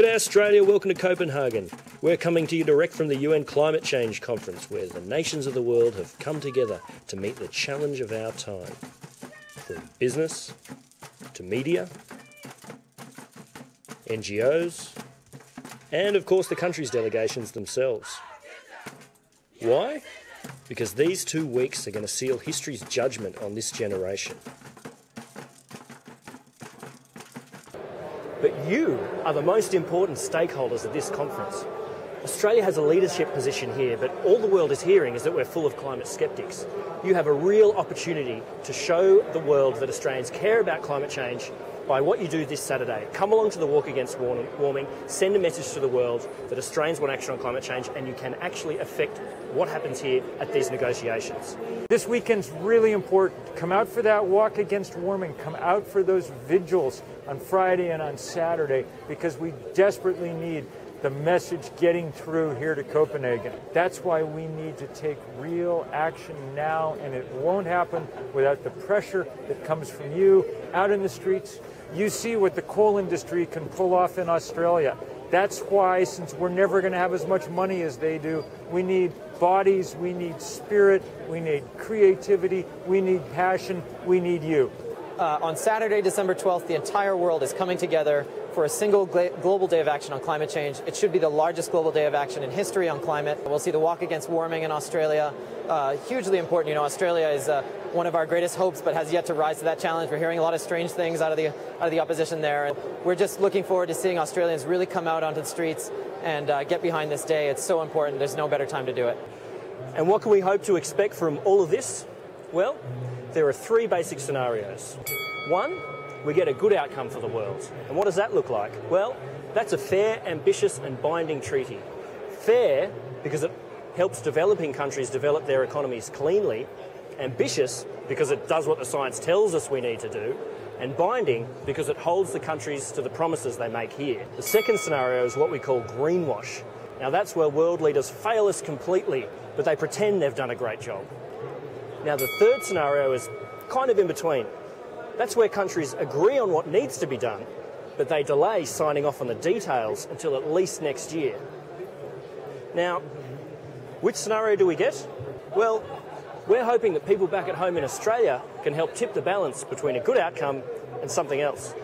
G'day Australia, welcome to Copenhagen. We're coming to you direct from the UN Climate Change Conference, where the nations of the world have come together to meet the challenge of our time. From business to media, NGOs, and of course the country's delegations themselves. Why? Because these 2 weeks are going to seal history's judgment on this generation. But you are the most important stakeholders of this conference. Australia has a leadership position here, but all the world is hearing is that we're full of climate skeptics. You have a real opportunity to show the world that Australians care about climate change by what you do this Saturday. Come along to the Walk Against Warming, send a message to the world that Australians want action on climate change, and you can actually affect what happens here at these negotiations. This weekend's really important. Come out for that walk against warming. Come out for those vigils on Friday and on Saturday, because we desperately need the message getting through here to Copenhagen. That's why we need to take real action now, and it won't happen without the pressure that comes from you out in the streets. You see what the coal industry can pull off in Australia. That's why, since we're never going to have as much money as they do, we need bodies, we need spirit, we need creativity, we need passion, we need you. On Saturday, December 12th, the entire world is coming together for a single global day of action on climate change. It should be the largest global day of action in history on climate. We'll see the Walk Against Warming in Australia. Hugely important. You know, Australia is one of our greatest hopes, but has yet to rise to that challenge. We're hearing a lot of strange things out of the opposition there. And we're just looking forward to seeing Australians really come out onto the streets and get behind this day. It's so important. There's no better time to do it. And what can we hope to expect from all of this? Well, there are 3 basic scenarios. 1, we get a good outcome for the world. And what does that look like? Well, that's a fair, ambitious and binding treaty. Fair because it helps developing countries develop their economies cleanly. Ambitious because it does what the science tells us we need to do. And binding because it holds the countries to the promises they make here. The second scenario is what we call greenwash. Now that's where world leaders fail us completely, but they pretend they've done a great job. Now the third scenario is kind of in between. That's where countries agree on what needs to be done, but they delay signing off on the details until at least next year. Now, which scenario do we get? Well, we're hoping that people back at home in Australia can help tip the balance between a good outcome and something else.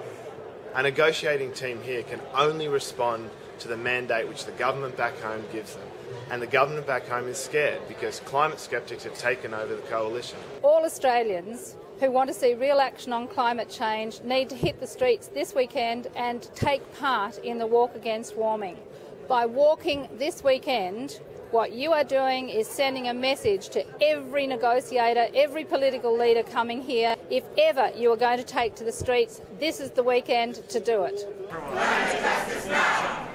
A negotiating team here can only respond to the mandate which the government back home gives them. And the government back home is scared because climate skeptics have taken over the coalition. All Australians who want to see real action on climate change need to hit the streets this weekend and take part in the Walk Against Warming. By walking this weekend, what you are doing is sending a message to every negotiator, every political leader coming here. If ever you are going to take to the streets, this is the weekend to do it. Climate justice now!